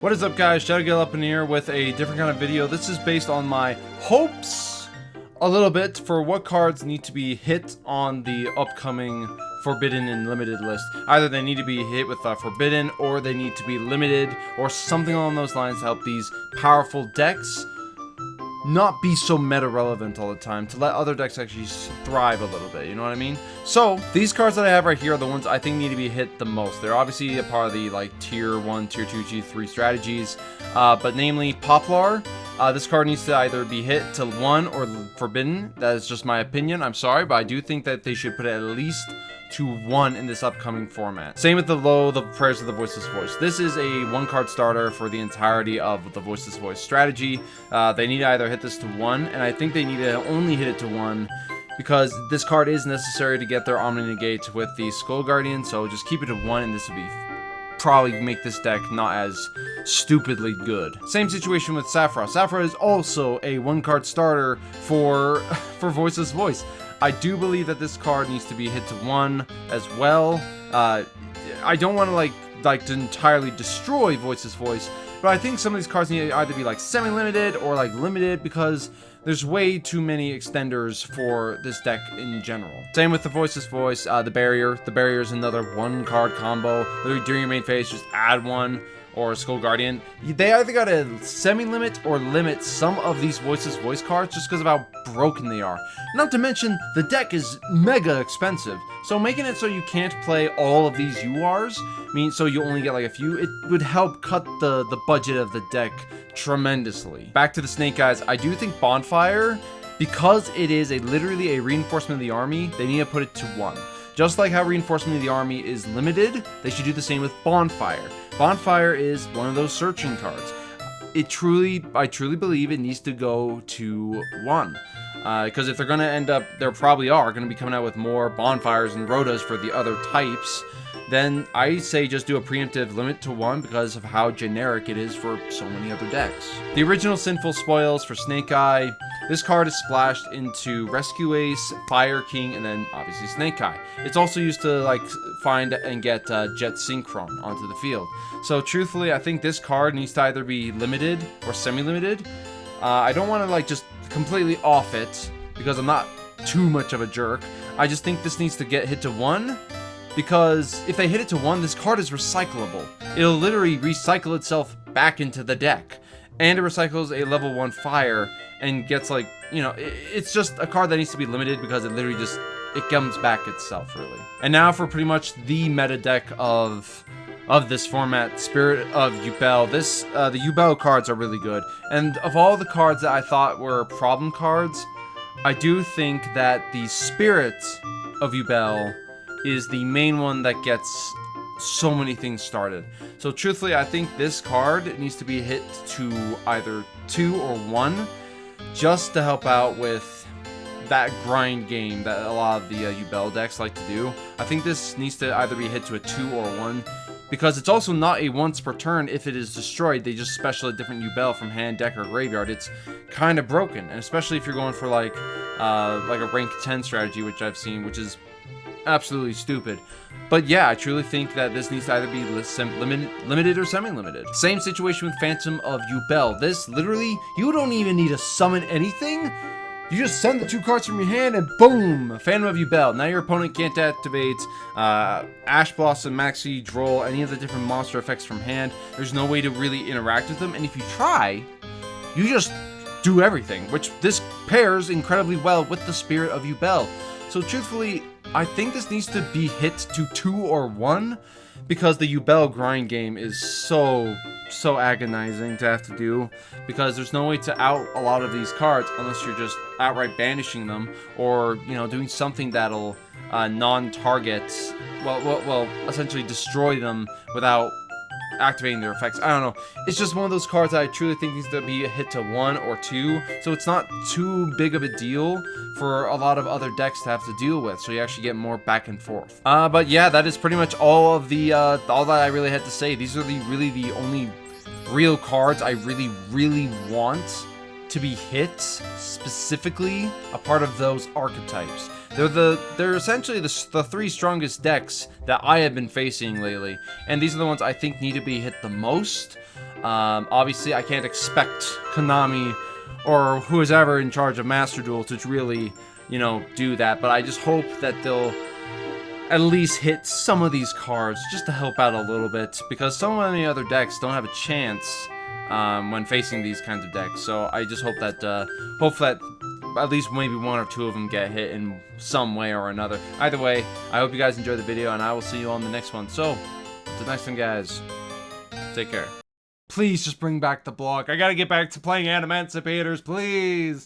What is up, guys? Yugioh up in here with a different kind of video. This is based on my hopes a little bit for what cards need to be hit on the upcoming Forbidden and Limited list. Either they need to be hit with Forbidden, or they need to be limited, or something along those lines to help these powerful decks not be so meta relevant all the time, to let other decks actually thrive a little bit, you know what I mean? So these cards that I have right here are the ones I think need to be hit the most. They're obviously a part of the like tier 1, tier 2, tier 3 strategies, but namely Poplar. This card needs to either be hit to 1 or Forbidden. That is just my opinion, I'm sorry, but I do think that they should put it at least to 1 in this upcoming format. Same with the Prayers of the Voiceless Voice. This is a 1-card starter for the entirety of the Voiceless Voice strategy. They need to either hit this to 1, and I think they need to only hit it to 1 because this card is necessary to get their Omni Negate with the Skull Guardian, so just keep it to 1 and this would be probably make this deck not as stupidly good. Same situation with Saffra. Saffra is also a 1-card starter for Voiceless Voice. I do believe that this card needs to be hit to 1 as well. I don't want to to entirely destroy Voiceless Voice, but I think some of these cards need to either be like semi-limited or like limited because there's way too many extenders for this deck in general. Same with the Voiceless Voice, the Barrier. The Barrier is another 1-card combo. Literally during your main phase, just add 1. Or Skull Guardian. They either gotta semi-limit or limit some of these Voiceless Voice cards just because of how broken they are. Not to mention, the deck is mega expensive. So making it so you can't play all of these URs, so you only get like a few, it would help cut the budget of the deck tremendously. Back to the Snake Eyes, I do think Bonfire, because it is literally a reinforcement of the army, they need to put it to 1. Just like how Reinforcement of the Army is limited, they should do the same with Bonfire. Bonfire is one of those searching cards. I truly believe it needs to go to 1. Because if they're going to end up, there probably are going to be coming out with more Bonfires and Rotas for the other types, then I say just do a preemptive limit to 1 because of how generic it is for so many other decks. The original Sinful Spoils for Snake Eye. This card is splashed into Rescue Ace, Fire King, and then obviously Snake Eye. It's also used to find and get Jet Synchron onto the field. So truthfully, I think this card needs to either be limited or semi-limited. I don't want to just completely off it because I'm not too much of a jerk. I just think this needs to get hit to 1 because if they hit it to 1, this card is recyclable. It'll literally recycle itself back into the deck. And it recycles a level 1 fire and gets it's just a card that needs to be limited because it literally it comes back itself, really. And now for pretty much the meta deck of this format, Spirit of Yubel. The Yubel cards are really good. And of all the cards that I thought were problem cards, I do think that the Spirit of Yubel is the main one that gets so many things started. So truthfully, I think this card needs to be hit to either 2 or 1 just to help out with that grind game that a lot of the Yubel decks like to do. I think this needs to either be hit to a 2 or 1 because it's also not a once per turn. If it is destroyed, they just special a different Yubel from hand, deck, or graveyard. It's kind of broken, and especially if you're going for like a rank 10 strategy, which I've seen, which is absolutely stupid. But yeah, I truly think that this needs to either be limited or semi-limited. Same situation with Phantom of Yubel. This, literally, you don't even need to summon anything. You just send the 2 cards from your hand and boom! Phantom of Yubel. Now your opponent can't activate Ash Blossom, Maxi, Droll, any of the different monster effects from hand. There's no way to really interact with them, and if you try, you just do everything, which this pairs incredibly well with the Spirit of Yubel. So truthfully, I think this needs to be hit to 2 or 1 because the Yubel grind game is so agonizing to have to do because there's no way to out a lot of these cards unless you're just outright banishing them or doing something that'll non-target, well essentially destroy them without activating their effects. I don't know. It's just one of those cards that I truly think needs to be hit to 1 or 2, so it's not too big of a deal for a lot of other decks to have to deal with, so you actually get more back and forth. But yeah, that is pretty much all of the all that I really had to say. These are really the only real cards I really want to be hit, specifically a part of those archetypes. They're essentially the 3 strongest decks that I have been facing lately, and these are the ones I think need to be hit the most. Obviously, I can't expect Konami or who is ever in charge of Master Duel to really, you know, do that. But I just hope that they'll at least hit some of these cards just to help out a little bit, because so many other decks don't have a chance when facing these kinds of decks. So I just hope that at least maybe one or two of them get hit in some way or another. Either way, I hope you guys enjoyed the video, and I will see you on the next one. So, to the next one, guys. Take care. Please just bring back the blog. I gotta get back to playing Emancipators, please.